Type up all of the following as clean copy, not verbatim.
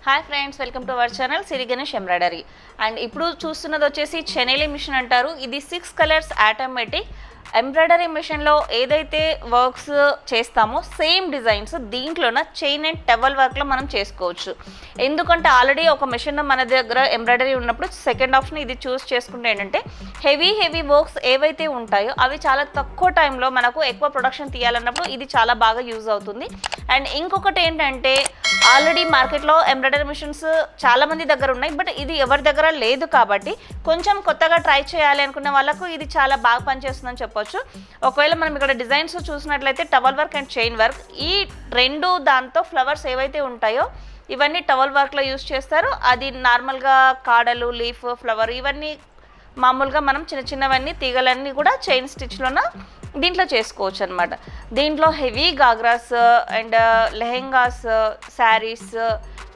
Hi friends, welcome to our channel Siri Ganesh embroidery. And ఇప్పుడు చూస్తున్నది వచ్చేసి చెనేలి మిషన్ అంటారు. ఇది 6 కలర్స్ ఆటోమేటిక్ ఎంబ్రాయిడరీ మిషన్లో ఏదైతే వర్క్స్ చేస్తామో సేమ్ డిజైన్స్ దీంట్లోన చైన్ అండ్ టవల్ వర్క్లో మనం చేసుకోవచ్చు. ఎందుకంటే ఆల్రెడీ ఒక మిషన్ మన దగ్గర ఎంబ్రాయిడరీ ఉన్నప్పుడు సెకండ్ ఆప్షన్ ఇది చూస్ చేసుకుంటే ఏంటంటే హెవీ వర్క్స్ ఏవైతే ఉంటాయో అవి చాలా తక్కువ టైంలో మనకు ఎక్కువ ప్రొడక్షన్ తీయాలన్నప్పుడు ఇది చాలా బాగా యూజ్ అవుతుంది. అండ్ ఇంకొకటి ఏంటంటే ఆల్రెడీ మార్కెట్లో ఎంబ్రాయిడరీ మిషన్స్ చాలామంది దగ్గర ఉన్నాయి, బట్ ఇది ఎవరి దగ్గర లేదు. కాబట్టి కొంచెం కొత్తగా ట్రై చేయాలి అనుకునే వాళ్ళకు ఇది చాలా బాగా పనిచేస్తుందని చెప్పొచ్చు. ఒకవేళ మనం ఇక్కడ డిజైన్స్ చూసినట్లయితే towel work and chain work, ఈ రెండు దాంతో ఫ్లవర్స్ ఏవైతే ఉంటాయో ఇవన్నీ టవల్ వర్క్లో యూజ్ చేస్తారు. అది నార్మల్గా కాడలు, లీఫ్, ఫ్లవర్ ఇవన్నీ మామూలుగా మనం చిన్నవన్నీ తీగలన్నీ కూడా చైన్ స్టిచ్లోన దీంట్లో చేసుకోవచ్చు అనమాట. దీంట్లో heavy ghagras and lehengas, saris,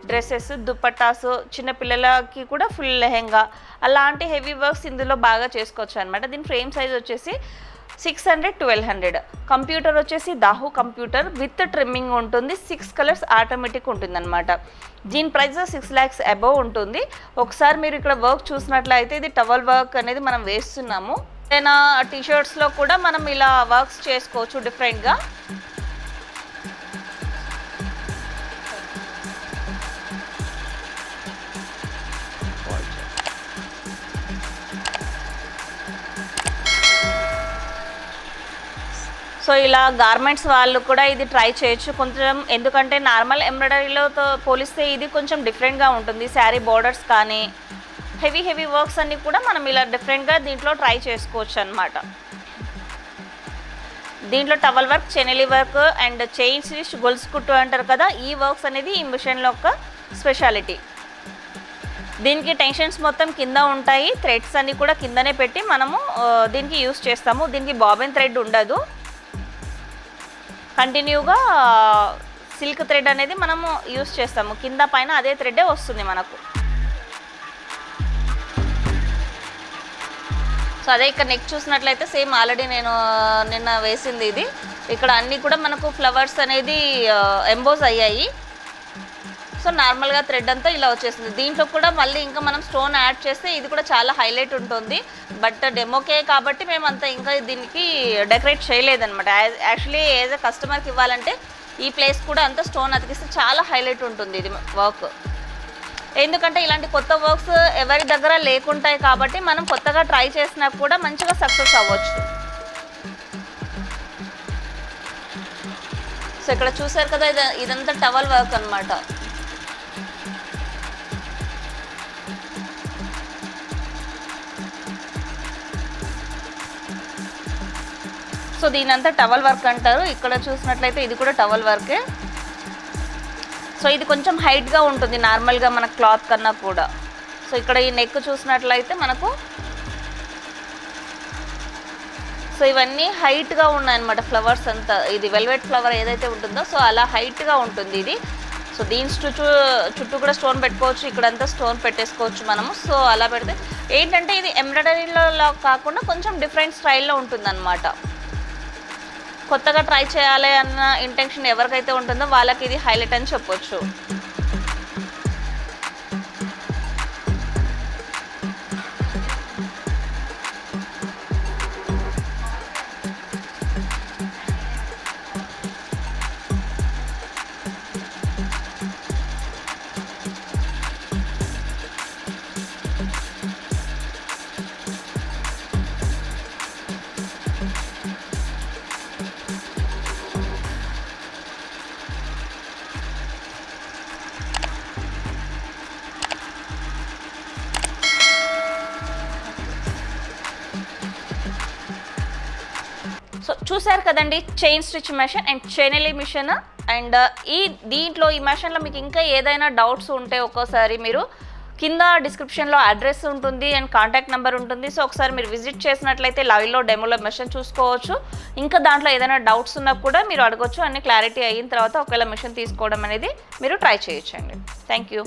dresses, dupattas, చిన్నపిల్లలకి కూడా ఫుల్ లెహెంగా అలాంటి హెవీ వర్క్స్ ఇందులో బాగా చేసుకోవచ్చు అనమాట. దీని ఫ్రేమ్ సైజ్ వచ్చేసి 600-1200. కంప్యూటర్ వచ్చేసి దాహు కంప్యూటర్ విత్ ట్రిమ్మింగ్ ఉంటుంది. 6 కలర్స్ ఆటోమేటిక్ ఉంటుంది అనమాట. దీని ప్రైస్ 6 lakhs అబవ్ ఉంటుంది. ఒకసారి మీరు ఇక్కడ వర్క్ చూసినట్లయితే ఇది టవల్ వర్క్ అనేది మనం వేస్తున్నాము. ఏదైనా టీషర్ట్స్లో కూడా మనం ఇలా వర్క్స్ చేసుకోవచ్చు డిఫరెంట్గా. సో ఇలా గార్మెంట్స్ వాళ్ళు కూడా ఇది ట్రై చేయొచ్చు కొంచెం, ఎందుకంటే నార్మల్ ఎంబ్రాయిడరీలో పోలిస్తే ఇది కొంచెం డిఫరెంట్గా ఉంటుంది. శారీ బోర్డర్స్ కానీ హెవీ వర్క్స్ అన్నీ కూడా మనం ఇలా డిఫరెంట్గా దీంట్లో ట్రై చేసుకోవచ్చు అనమాట. దీంట్లో towel work, chenille work and chain stitch, గొలుసు కుట్టు అంటారు కదా, ఈ వర్క్స్ అనేది ఈ మిషన్లో ఒక స్పెషాలిటీ. దీనికి టెన్షన్స్ మొత్తం కింద ఉంటాయి, థ్రెడ్స్ అన్నీ కూడా కిందనే పెట్టి మనము దీనికి యూస్ చేస్తాము. దీనికి బాబిన్ థ్రెడ్ ఉండదు, కంటిన్యూగా సిల్క్ థ్రెడ్ అనేది మనము యూస్ చేస్తాము. కింద పైన అదే థ్రెడ్డే వస్తుంది మనకు. సో అదే ఇక్కడ నెక్ చూసినట్లయితే సేమ్ ఆల్రెడీ నేను నిన్న వేసింది ఇది. ఇక్కడ అన్నీ కూడా మనకు ఫ్లవర్స్ అనేది ఎంబోజ్ అయ్యాయి. సో నార్మల్గా థ్రెడ్ అంతా ఇలా వచ్చేసింది. దీంట్లో కూడా మళ్ళీ ఇంకా మనం స్టోన్ యాడ్ చేస్తే ఇది కూడా చాలా హైలైట్ ఉంటుంది. బట్ డెమోకే కాబట్టి మేము అంత ఇంకా దీనికి డెకరేట్ చేయలేదన్నమాట. యాక్చువల్లీ యాజ్ ఎ కస్టమర్కి ఇవ్వాలంటే ఈ ప్లేస్ కూడా అంతా స్టోన్ అతికిస్తే చాలా హైలైట్ ఉంటుంది ఇది వర్క్. ఎందుకంటే ఇలాంటి కొత్త వర్క్స్ ఎవరి దగ్గర లేకుంటాయి కాబట్టి మనం కొత్తగా ట్రై చేసినా కూడా మంచిగా సక్సెస్ అవ్వచ్చు. సో ఇక్కడ చూసారు కదా, ఇదంతా టవల్ వర్క్ అనమాట. సో దీనంతా టవల్ వర్క్ అంటారు. ఇక్కడ చూసినట్లయితే ఇది కూడా టవల్ వర్కే. సో ఇది కొంచెం హైట్గా ఉంటుంది నార్మల్గా మన క్లాత్ కన్నా కూడా. సో ఇక్కడ ఈ నెక్ చూసినట్లయితే మనకు సో ఇవన్నీ హైట్గా ఉన్నాయన్నమాట. ఫ్లవర్స్ అంతా ఇది వెల్వెట్ ఫ్లవర్ ఏదైతే ఉంటుందో సో అలా హైట్గా ఉంటుంది ఇది. సో దీని చుట్టూ కూడా స్టోన్ పెట్టుకోవచ్చు, ఇక్కడంతా స్టోన్ పెట్టేసుకోవచ్చు మనము. సో అలా పెడితే ఏంటంటే ఇది ఎంబ్రాయిడరీలో కాకుండా కొంచెం డిఫరెంట్ స్టైల్లో ఉంటుందన్నమాట. కొత్తగా ట్రై చేయాలి అన్న ఇంటెన్షన్ ఎవరికైతే ఉంటుందో వాళ్ళకి ఇది హైలైట్ అని చెప్పొచ్చు. సో చూసారు కదండి, chain stitch machine and chenille machine. And దీంట్లో ఈ మిషన్లో మీకు ఇంకా ఏదైనా డౌట్స్ ఉంటే ఒక్కోసారి మీరు కింద డిస్క్రిప్షన్లో అడ్రస్ ఉంటుంది అండ్ కాంటాక్ట్ నెంబర్ ఉంటుంది. సో ఒకసారి మీరు విజిట్ చేసినట్లయితే లైవ్లో డెమోలో మిషన్ చూసుకోవచ్చు. ఇంకా దాంట్లో ఏదైనా డౌట్స్ ఉన్నా కూడా మీరు అడగొచ్చు. అన్ని క్లారిటీ అయిన తర్వాత ఒకవేళ మిషన్ తీసుకోవడం అనేది మీరు ట్రై చేయొచ్చండి. Thank you.